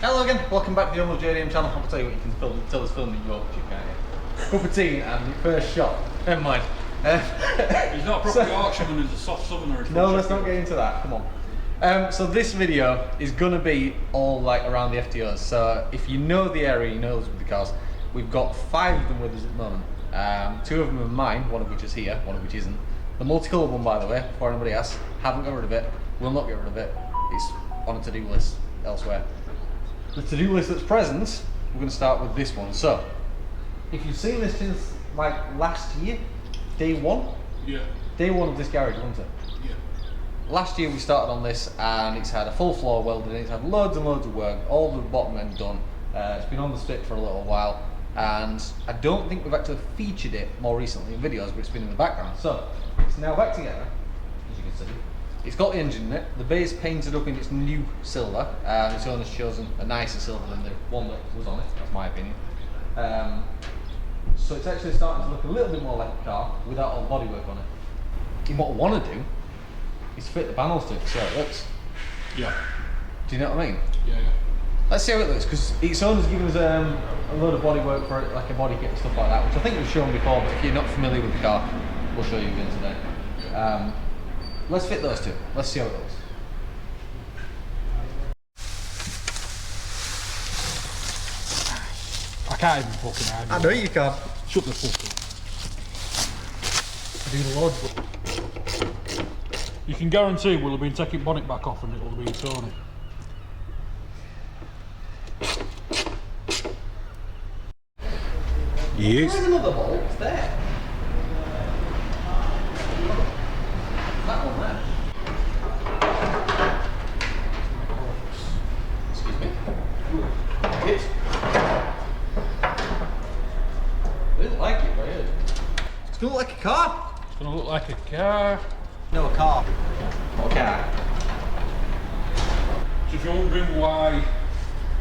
Hello again, welcome back to the Unloved JDM channel. I'll tell you what, you can tell us filming your YouTube, can't you? Cup of tea and the first shot. Never mind. He's not a proper Yorkshireman, he's a soft southerner. No, let's not get into that, come on. So this video is gonna be all like around the FTOs. So if you know the area, you know because we've got 5 of them with us at the moment. 2 of them are mine, one of which is here, one of which isn't. The multicoloured one, by the way, before anybody asks, haven't got rid of it, will not get rid of it. It's on a to-do list elsewhere. The to-do list that's present, we're going to start with this one. So, if you've seen this since like last year, day 1? Yeah. Day 1 of this garage, wasn't it? Yeah. Last year we started on this and it's had a full floor welded in, it's had loads and loads of work, all the bottom end done. It's been on the stick for a little while and I don't think we've actually featured it more recently in videos, but it's been in the background. So, it's now back together, as you can see. It's got the engine in it, the base painted up in its new silver, its owner's chosen a nicer silver than the one that was on it, that's my opinion. So it's actually starting to look a little bit more like a car without all the bodywork on it. And what I want to do is fit the panels to it, so it looks. Yeah. Do you know what I mean? Yeah, yeah. Let's see how it looks, because its owner's given us a load of bodywork for it, like a body kit and stuff like that, which I think we've shown before, but if you're not familiar with the car, we'll show you again today. Let's fit those 2. Let's see how it looks. I can't even fucking hide. I know you can't. Shut the fuck up. I do the load, but you can guarantee we'll have been taking bonnet back off and it will have been Tony. Yes. There's another bolt, it's there. That one there. Excuse me. It. I didn't like it, but it. It's gonna look like a car. It's going to look like a car. No, a car. Not a car. So if you're wondering why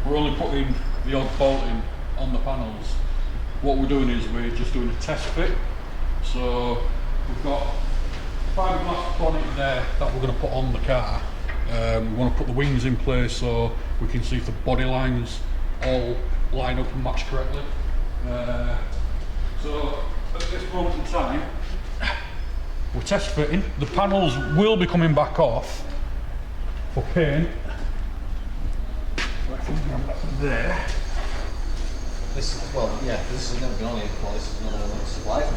we're only putting the odd bolt in on the panels, what we're doing is we're just doing a test fit. So we've got fiberglass bonnet there that we're going to put on the car. We want to put the wings in place so we can see if the body lines all line up and match correctly. So at this moment in time, we're test fitting. The panels will be coming back off for paint. There. This, well, yeah, this has never been on here before. This is another one that's supplied.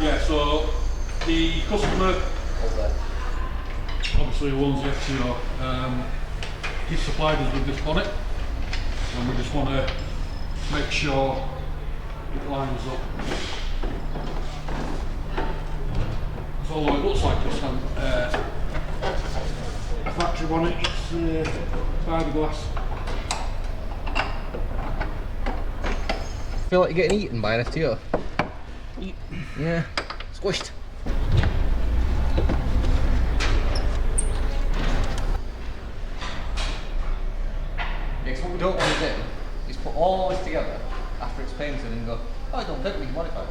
Yeah, so the customer, obviously who owns the FTO, he supplied us with this bonnet and we just want to make sure it lines up. So although it looks like it's a factory bonnet, it's fiberglass. I feel like you're getting eaten by an FTO. Yeah, squished. Yeah, so what we don't want to do is put all this together after it's painted and go, oh, I don't think we can modify it.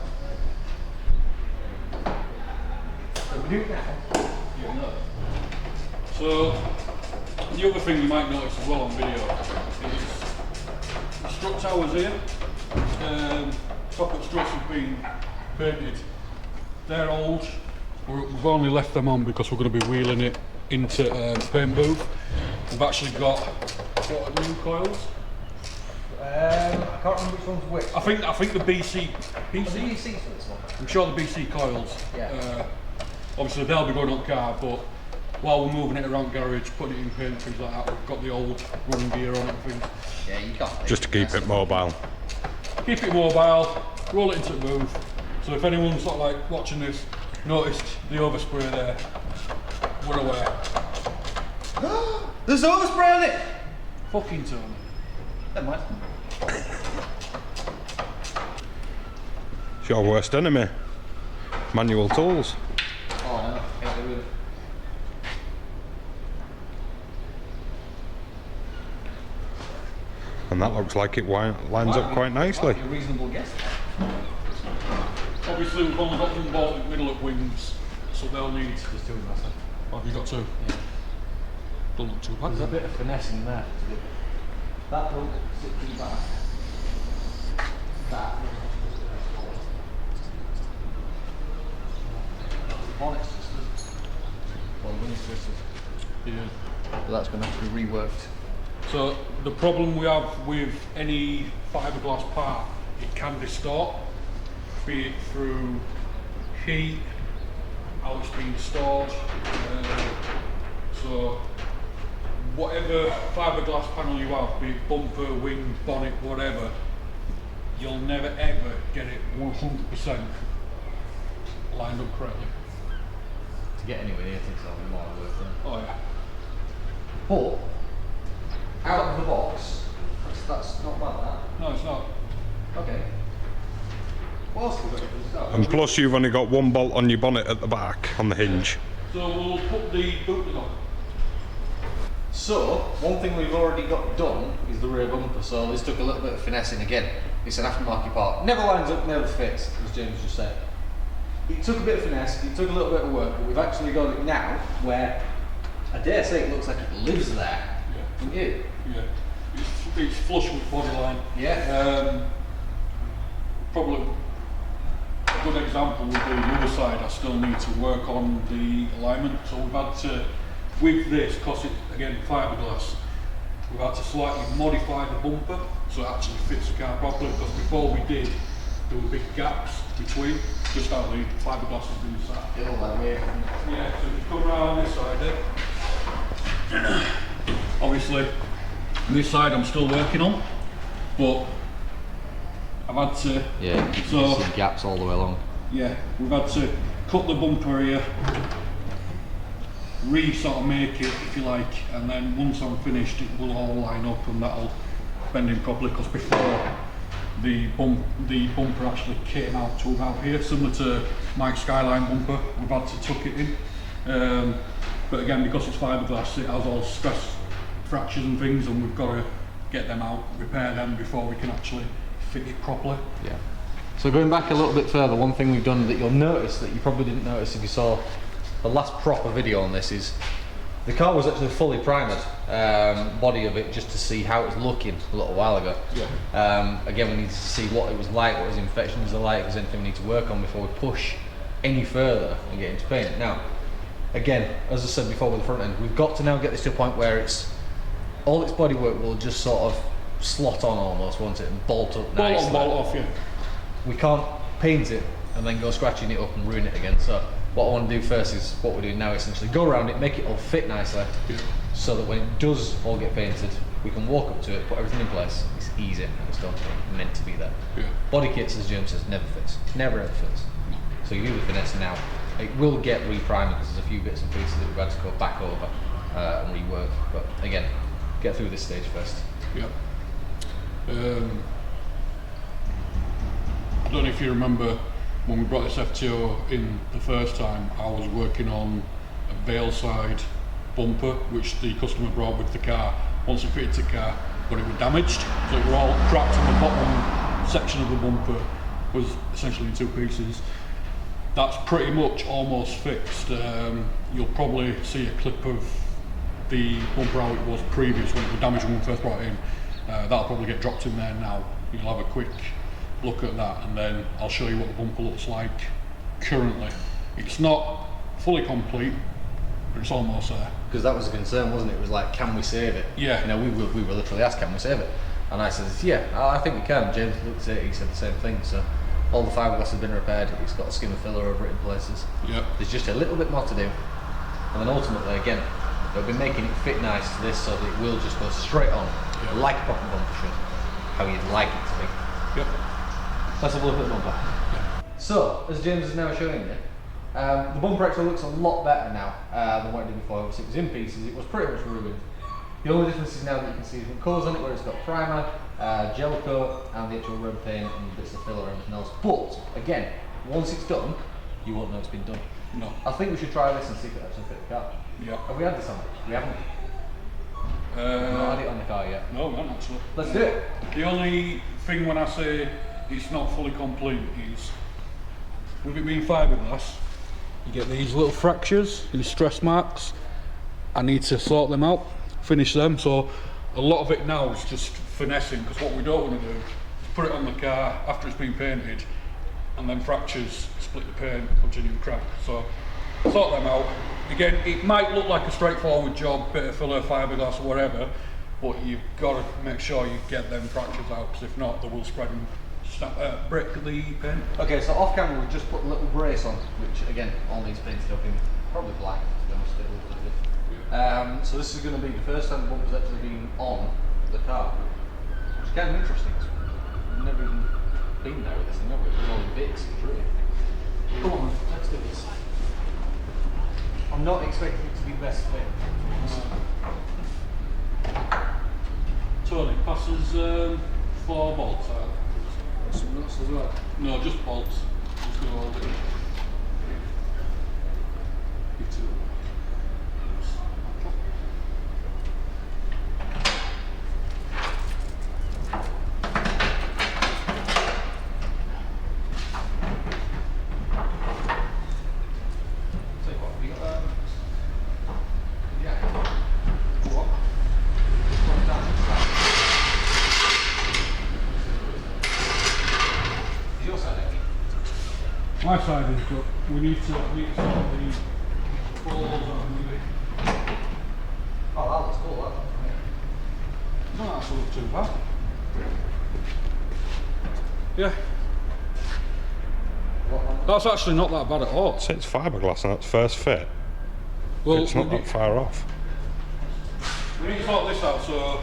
So we do it now. Yeah, no. So the other thing you might notice as well on video is the strut towers here. Socket struts have been painted. They're old. We've only left them on because we're going to be wheeling it into paint booth. We've actually got what new coils. I can't remember which one's which. I think the BC. The BC for this one. I'm sure the BC coils. Yeah. Obviously they'll be going on the car, but while we're moving it around the garage, putting it in paint, things like that, we've got the old running gear on it and things. Yeah, you got it. Just to keep it mobile. Keep it mobile, roll it into the booth. So if anyone's sort of like watching this, noticed the overspray there, we're aware. There's overspray on it! Fucking Tony. Never mind. It's your worst enemy. Manual tools. Oh no, can't do it. And that looks like it lines up quite nicely. A reasonable guess. Obviously we've only got one bolt in the middle of wings, so they'll need... There's 2 of us. Oh, have you got 2? Yeah. Don't look too bad. There's a bit of finesse in there. That will sit to the back. That bonnet twisters. Well, the wings twisters. Yeah. But that's going to have to be reworked. So the problem we have with any fiberglass part, it can distort, be it through heat, how it's being stored. So whatever fiberglass panel you have, be it bumper, wing, bonnet, whatever, you'll never ever get it 100% lined up correctly. To get anywhere near things like more worth it. Oh yeah. But out of the box, that's not bad. That. No, it's not. Okay. What else have we got to do? And plus you've only got one bolt on your bonnet at the back, on the hinge. So we'll put the boot lid on. So, one thing we've already got done is the rear bumper, so this took a little bit of finessing again. It's an aftermarket part. Never lines up, never fits, as James just said. It took a bit of finesse, it took a little bit of work, but we've actually got it now where, I dare say it looks like it lives there. Yeah. Don't you? Yeah. It's flush with body line. Yeah. Probably a good example would be the other side. I still need to work on the alignment. So we've had to, with this, because it's again fiberglass, we've had to slightly modify the bumper so it actually fits the car properly. Because before we did, there were big gaps between, just how the fiberglass has been sat. It'll like me. Yeah, so if you come around this side there, obviously this side I'm still working on, but I've had to, Yeah, so see gaps all the way along. yeah, we've had to cut the bumper here, sort of make it, if you like, and then once I'm finished it will all line up and that'll bend in properly, because before the bumper actually came out to about here, similar to my Skyline bumper. We've had to tuck it in, but again, because it's fiberglass, it has all stress fractures and things, and we've got to get them out, repair them before we can actually fit it properly. Yeah. So going back a little bit further, one thing we've done that you'll notice that you probably didn't notice if you saw the last proper video on this is the car was actually fully primed, body of it, just to see how it was looking a little while ago. Yeah. Again, we needed to see what it was like, what his infections are like, if there's anything we need to work on before we push any further and get into paint. Now, again, as I said before with the front end, we've got to now get this to a point where it's all its bodywork will just sort of slot on almost, won't it, and bolt up Bolt nicely. on, bolt off, yeah. We can't paint it and then go scratching it up and ruin it again. So what I want to do first is what we're doing now, essentially go around it, make it all fit nicely, so that when it does all get painted, we can walk up to it, put everything in place. It's easy and it's done. It's meant to be there. Yeah. Body kits, as James says, never fits. Never ever fits. So you do the finesse now. It will get re-primed because there's a few bits and pieces that we've had to go back over and rework. But again, get through this stage first. Yeah. I don't know if you remember when we brought this FTO in the first time, I was working on a Vale side bumper which the customer brought with the car. Once it fitted the car, but it was damaged, so it were all cracked, and the bottom section of the bumper was essentially in two pieces. That's pretty much almost fixed. You'll probably see a clip of the bumper how it was previous when it was damaged when we first brought it in. That'll probably get dropped in there now. You'll have a quick look at that, and then I'll show you what the bumper looks like currently. It's not fully complete, but it's almost there. Because that was a concern, wasn't it? It was like, can we save it? Yeah. You know, we were literally asked, can we save it? And I said, yeah, I think we can. James looked at it, he said the same thing. So all the fiberglass has been repaired. It's got a skim of filler over it in places. Yeah. There's just a little bit more to do. And then ultimately, again, they'll be making it fit nice to this so that it will just go straight on, like a proper bumper should, how you'd like it to be. Yep. Let's have a look at the bumper. So, as James is now showing you, the bumper actually looks a lot better now than what it did before. Obviously it was in pieces, it was pretty much ruined. The only difference is now that you can see some colours on it where it's got primer, gel coat, and the actual rubber paint and bits of filler and everything else. But, again, once it's done, you won't know it's been done. No. I think we should try this and see if it actually fit the car. Yeah. Have we had this on? We haven't. We've not had it on the car yet. No, man, actually. Let's do it. The only thing when I say it's not fully complete is, with it being fiberglass, you get these little fractures, these stress marks. I need to sort them out, finish them, so A lot of it now is just finessing, because what we don't want to do is put it on the car after it's been painted and then fractures, split the paint, punch a new crack. So sort them out. Again, it might look like a straightforward job, bit of filler, fiberglass or whatever, but you've got to make sure you get them fractures out, because if not, they will spread and break the paint. Okay, so off camera we've just put a little brace on, which again all needs painted up in probably black, to be honest, it looks good. So this is going to be the first time the bumper's actually been on the car, which is kind of interesting. We've never even been there with this thing, have we? There's all the bits through it. Come on, let's do this. I'm not expecting it to be the best fit. Tony, passes 4 bolts out. Some nuts as well. No, just bolts. Just go all in. My side is good. We need to sort the balls out of it. Oh, that looks cool, that. No, that's not too bad. Yeah. That's actually not that bad at all. So it's fiberglass and that's first fit. Well, It's not that far off. We need to sort this out, so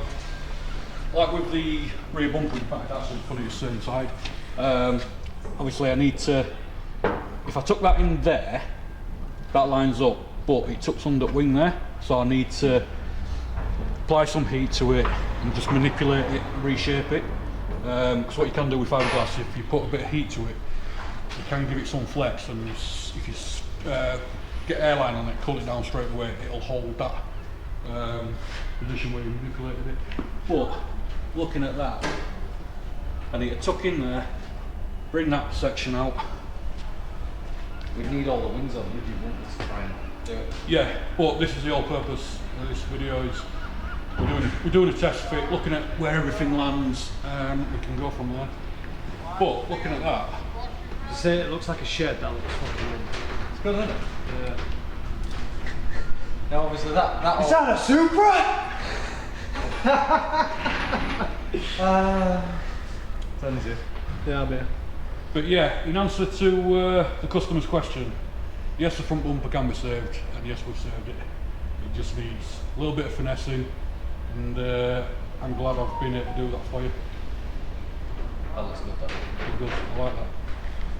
like with the rear bumper, in fact actually put it the same side. Obviously I need to, if I took that in there, that lines up, but it tucks under wing there, so I need to apply some heat to it and just manipulate it, reshape it. Because what you can do with fiberglass, if you put a bit of heat to it, you can give it some flex, and if you get airline on it, cool it down straight away, it'll hold that position where you manipulated it. But looking at that, I need to tuck in there, bring that section out. We need all the wings on, would you want us to try and do it? Yeah, but this is the whole purpose of this video, is we're doing a test fit, looking at where everything lands, and we can go from there. But looking at that, You say it looks like a shed, that looks fucking weird. It's good, isn't it? Yeah. Now obviously that Is that a Supra? turns you. Yeah, I bet. but yeah, in answer to the customer's question, yes, the front bumper can be saved, and yes, we've saved it. It just needs a little bit of finessing, and I'm glad I've been able to do that for you. That looks good, that. Pretty good, I like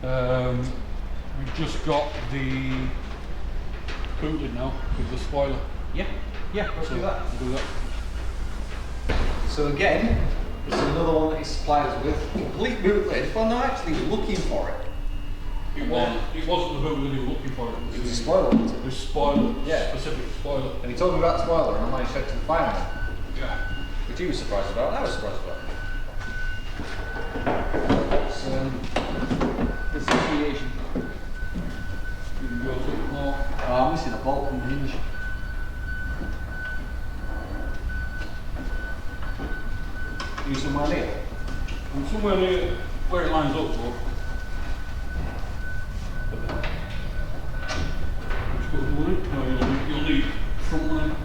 that. We've just got the boot lid now with the spoiler. Yeah, let's So do that. we'll do that. So again, this is another one that he supplied us with. Complete boot lid, but I'm not actually looking for it. It wasn't the boot lid you were looking for, It was a spoiler, wasn't it? It was spoiler, Yeah. specific spoiler. And he told me about the spoiler and I managed to get to the final, Yeah. which he was surprised about and I was surprised about. So, this is creation. You can go a bit more. Oh, I'm missing a bolt from the hinge. You somewhere near? And somewhere near where it lines up, so. Just put the one in. No, you'll need front one in.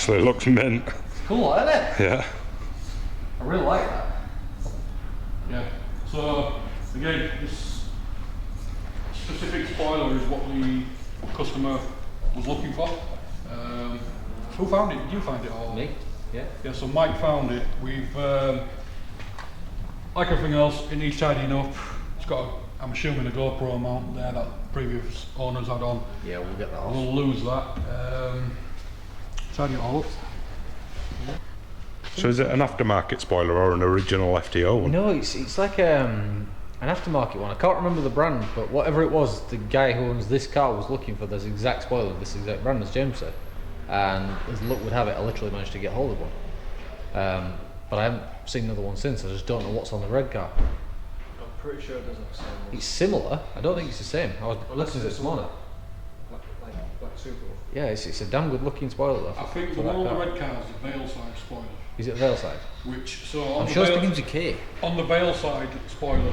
actually looks mint. Cool, isn't it? Yeah. I really like that. Yeah. So again, this specific spoiler is what the customer was looking for. Who found it? Did you find it or? Me? Yeah. Yeah. So Mike found it. We've like everything else, it needs tidying up. It's got, I'm assuming, a GoPro mount there that previous owners had on. Yeah, we'll get that off. We'll lose that. Tidy it all up. So is it an aftermarket spoiler or an original FTO one? No, it's like an aftermarket one. I can't remember the brand, but whatever it was, the guy who owns this car was looking for this exact spoiler, this exact brand, as James said. And as luck would have it, I literally managed to get hold of one. But I haven't seen another one since. I just don't know what's on the red car. I'm pretty sure it doesn't have the same one. It's similar. I don't think it's the same. I was looking at it this morning. Like super. Yeah, it's a damn good looking spoiler though. I think the for one that on the car. red car is the Vale side spoiler. Is it Vale side? Which, so on I'm the sure it Vale, begins with K. on the Vale side spoiler,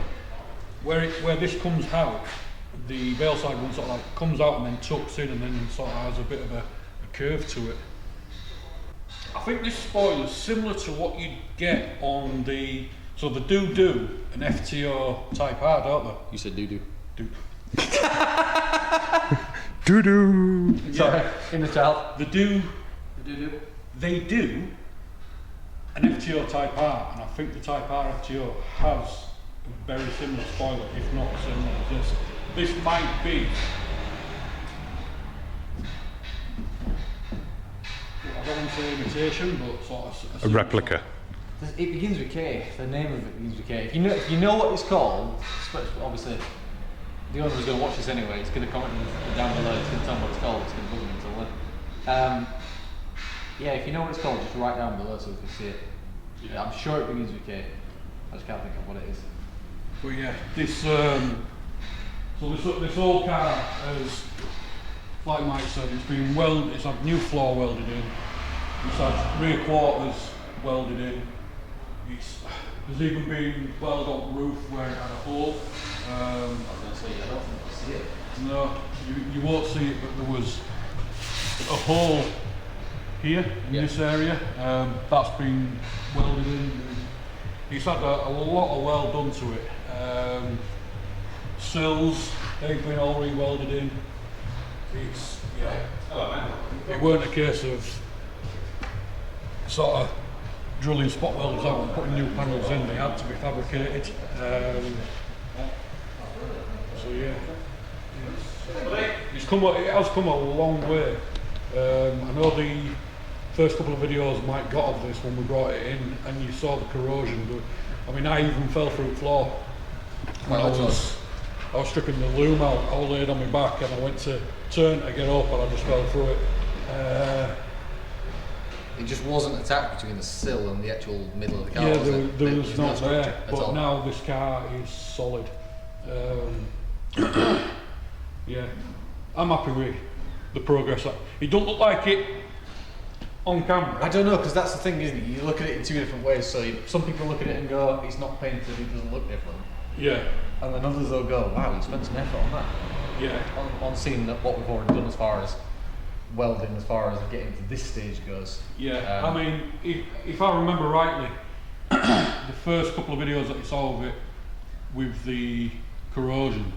where this comes out, the Vale side one sort of like comes out and then tucks in and then sort of has a bit of a curve to it. I think this spoiler is similar to what you'd get on the, so the do an FTO Type R, don't they? You said doo-doo. Do. Doo-doo! Sorry, inner child. The do, Doo-doo. they do an FTO Type R, and I think the Type R FTO has a very similar spoiler, if not similar to this. This might be, I don't want to say imitation, but sort of A similar replica. It begins with K. The name of it begins with K. If you know what it's called, obviously the owner is going to watch this anyway. It's going to comment down below. It's going to tell me what it's called. It's going to bug me until then. Yeah, if you know what it's called, just write down below so we can see it. Yeah, I'm sure it begins with K. I just can't think of what it is. But yeah, this so this old car has, like Mike said, it's been welded. It's had new floor welded in. It's had rear quarters welded in. There's even been welded on the roof where it had a hole. I was going to say, I don't think I see it. No, you won't see it, but there was a hole here in this area. That's been welded in. It's had a lot of weld done to it. Sills, they've been all re-welded in. It's, it weren't a case of sort of drilling spot welders out and putting new panels in. They had to be fabricated. So yeah, it has come a long way. I know the first couple of videos Mike got of this when we brought it in, and you saw the corrosion. But I mean, I even fell through the floor when I was stripping the loom out. I was laid on my back, and I went to turn to get up, and I just fell through it. It just wasn't attached between the sill and the actual middle of the car. Yeah, was it? there was no not structure there, at but all. now this car is solid. Yeah, I'm happy with the progress. It don't look like it on camera. I don't know, because that's the thing, isn't it? You look at it in two different ways. So some people look at it and go, "It's not painted. It doesn't look different." Yeah, And then others will go, "Wow, you spent some effort on that." yeah, On seeing that what we've already done as far as welding, as far as getting to this stage goes. yeah. I mean, if I remember rightly, the first couple of videos that you saw of it with the corrosion,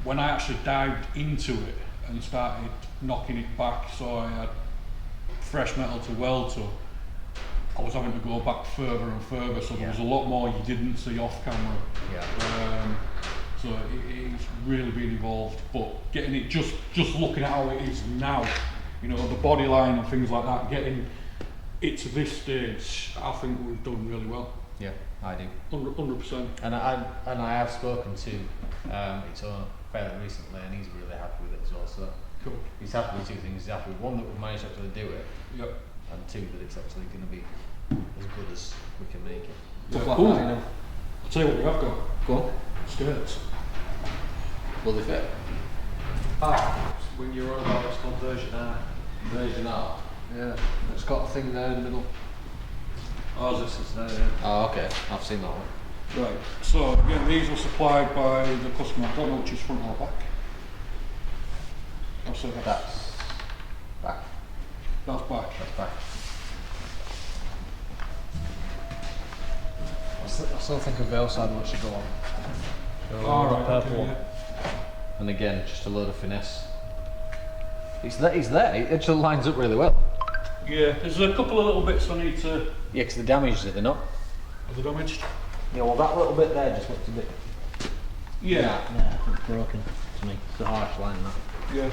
when I actually dived into it and started knocking it back, so I had fresh metal to weld to, I was having to go back further and further, so there was a lot more you didn't see off camera. Yeah. So it's really been evolved, but getting it just looking at how it is now, you know, the body line and things like that, getting it to this stage, I think we've done really well. Yeah, I do. 100%. And I have spoken to its owner fairly recently, and he's really happy with it as well. So Cool. he's happy with two things. He's happy with one, that we've managed to actually do it, Yep. and two, that it's actually going to be as good as we can make it. Yeah, Stuff like cool. that, you know. I'll tell you what we have got. Go on. Skirts. Will they fit? When you're on about it's called version R. Version R. Yeah. It's got a thing there in the middle. Oh, This is there, yeah. Oh, okay. I've seen that one. right. So again, these were supplied by the customer. I don't know which is front or back. I'll say that. That's back. That's back. That's back. I still think a veil side one should go on. Alright, Purple okay, one. yeah. And again, just a load of finesse. It's there, it actually lines up really well. Yeah, there's a couple of little bits I need to... Yeah, because the damage they're not. Are they damaged? Yeah, well that little bit there just looks a bit... Yeah. Yeah, it's broken to me. It's a harsh line that. Yeah.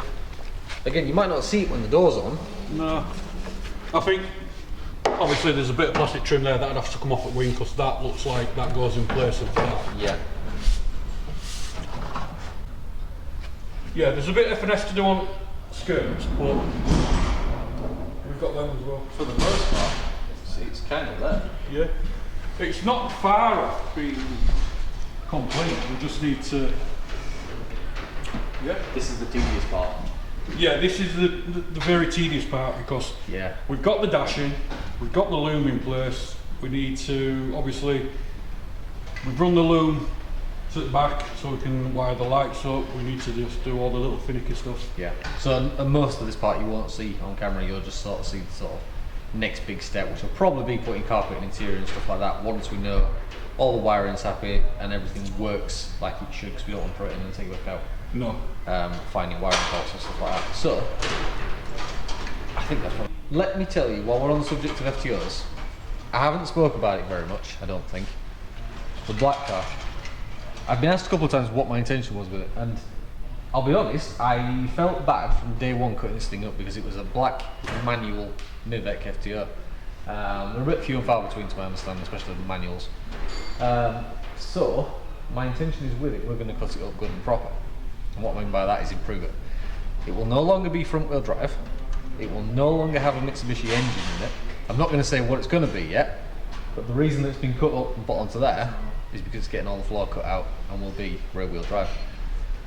Again, you might not see it when the door's on. No. I think, obviously there's a bit of plastic trim there that'd have to come off at wing because that looks like that goes in place of that. Yeah. Yeah, there's a bit of finesse to do on skirts, but we've got them as well. For the most part, it's kind of there. Yeah. It's not far off being complete, we just need to... Yeah. This is the tedious part. Yeah, this is the very tedious part because Yeah. we've got the dashing, we've got the loom in place, we need to, obviously, we've run the loom to the back so we can wire the lights up, we need to just do all the little finicky stuff. Yeah. So most of this part you won't see on camera, you'll just sort of see the sort of next big step, which will probably be putting carpet and interior and stuff like that once we know all the wiring's happy and everything works like it should, because we don't want to throw it in and take it back out. No. Finding wiring faults and stuff like that. So, I think that's probably... Let me tell you, while we're on the subject of FTOs, I haven't spoke about it very much, I don't think. The black car. I've been asked a couple of times what my intention was with it, and I'll be honest, I felt bad from day one cutting this thing up because it was a black manual Mivec FTO. They're a bit few and far between to my understanding, especially the manuals. So, my intention is with it, we're going to cut it up good and proper. And what I mean by that is improve it. It will no longer be front wheel drive. It will no longer have a Mitsubishi engine in it. I'm not going to say what it's going to be yet, but the reason that it's been cut up and put onto there is because it's getting all the floor cut out and will be rear wheel drive.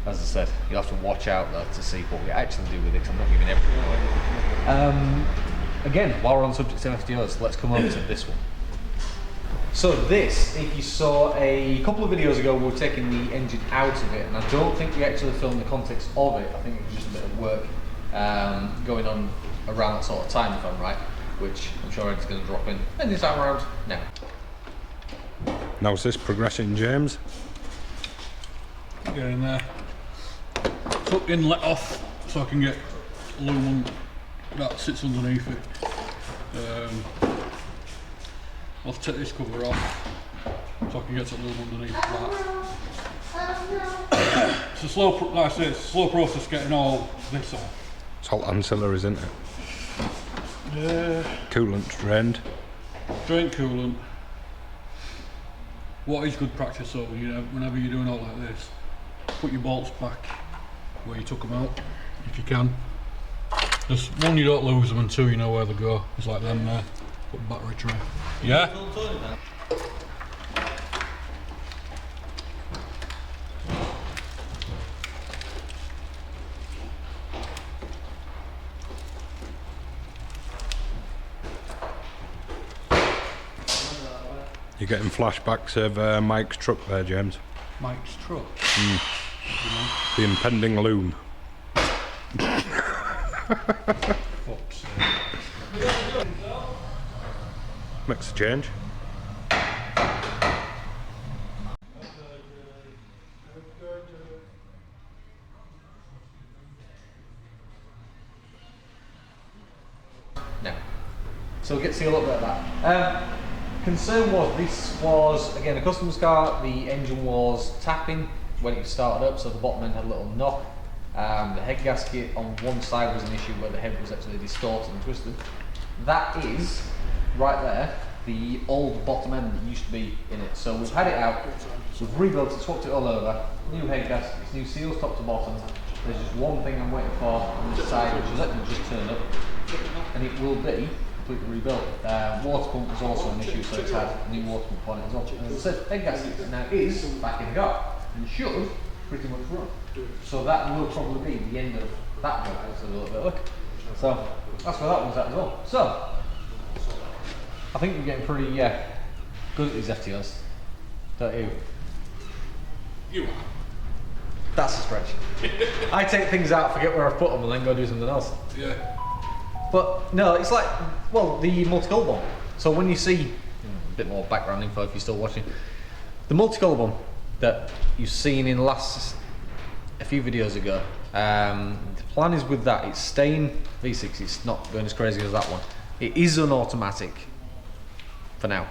As I said, you'll have to watch out though to see what we actually do with it, because I'm not giving everything away. Again, while we're on the subject of FTOs, let's come over to this one. So this, if you saw a couple of videos ago, we were taking the engine out of it, and I don't think we actually filmed the context of it. I think it was just a bit of work going on around that sort of time, if I'm right, which I'm sure Ed's going to drop in this time around now. How's this progressing, James? Get in there. Took inlet off so I can get loom that sits underneath it. I'll take this cover off so I can get to loom underneath that. It's a slow, like I say, it's a slow process getting all this off. It's all ancillaries, isn't it? Coolant drained. Drain coolant. What is good practice though, whenever you're doing all like this, put your bolts back where you took them out, if you can. Just one, you don't lose them, and two, you know where they go. It's like them there. Put battery tray. Yeah? You're getting flashbacks of Mike's truck there, James. Mike's truck. The impending loom. Fuck's sake. Makes a change. Now, so we'll get to see a little bit of that. Concern was, this was, again, a customer's car. The engine was tapping when it started up, so the bottom end had a little knock. The head gasket on one side was an issue where the head was actually distorted and twisted. That is, right there, the old bottom end that used to be in it. So we've had it out, we've rebuilt it, swapped it all over, new head gaskets, new seals top to bottom. There's just one thing I'm waiting for on this side, which is actually just turn up, and it will be completely rebuilt. Water pump was also an issue, so it's had a new water pump on it as well. And as I said, head gasket now is back in the car, and should pretty much run. So that will probably be the end of that job. It's a little bit look. So that's where that one's at as well. So I think you're getting pretty good at these FTOs, don't you? You are. That's a stretch. I take things out, forget where I've put them, and then go do something else. Yeah. But no, it's like, well, the multicolour one. So when you see, a bit more background info if you're still watching, the multicolour one that you've seen in a few videos ago, the plan is with that, it's staying V6, it's not going as crazy as that one. It is an automatic for now.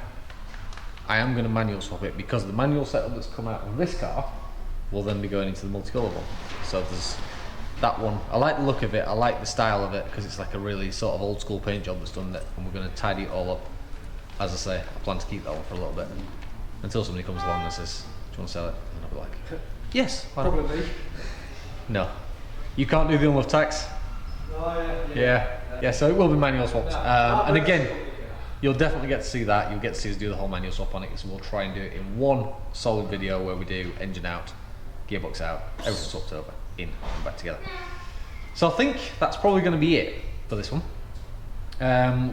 I am going to manual swap it because the manual setup that's come out of this car will then be going into the multicolour one. So there's that one. I like the look of it, I like the style of it because it's like a really sort of old school paint job that's done it, and we're going to tidy it all up. As I say, I plan to keep that one for a little bit until somebody comes along and says, do you want to sell it? And I'll be like, yes, why not? Probably. No. You can't do the unloved tax? Oh, Yeah, so it will be manual swapped. And again, you'll definitely get to see that. You'll get to see us do the whole manual swap on it, so we'll try and do it in one solid video where we do engine out, gearbox out, everything swapped over, in and back together. So I think that's probably going to be it for this one.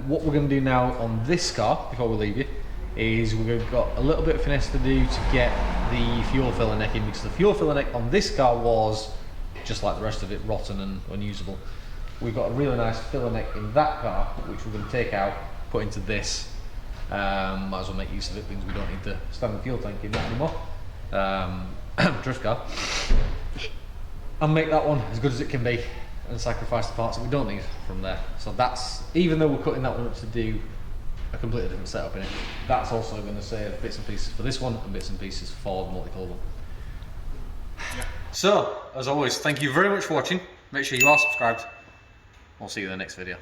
What we're going to do now on this car, before we leave you, is we've got a little bit of finesse to do to get the fuel filler neck in, because the fuel filler neck on this car was, just like the rest of it, rotten and unusable. We've got a really nice filler neck in that car, which we're going to take out, put into this. Might as well make use of it because we don't need the standard fuel tank in that anymore. Drift car. And make that one as good as it can be and sacrifice the parts that we don't need from there. So that's, even though we're cutting that one up to do a completely different setup in it, that's also going to save bits and pieces for this one and bits and pieces for the multicolour one. So, as always, thank you very much for watching. Make sure you are subscribed. We'll see you in the next video.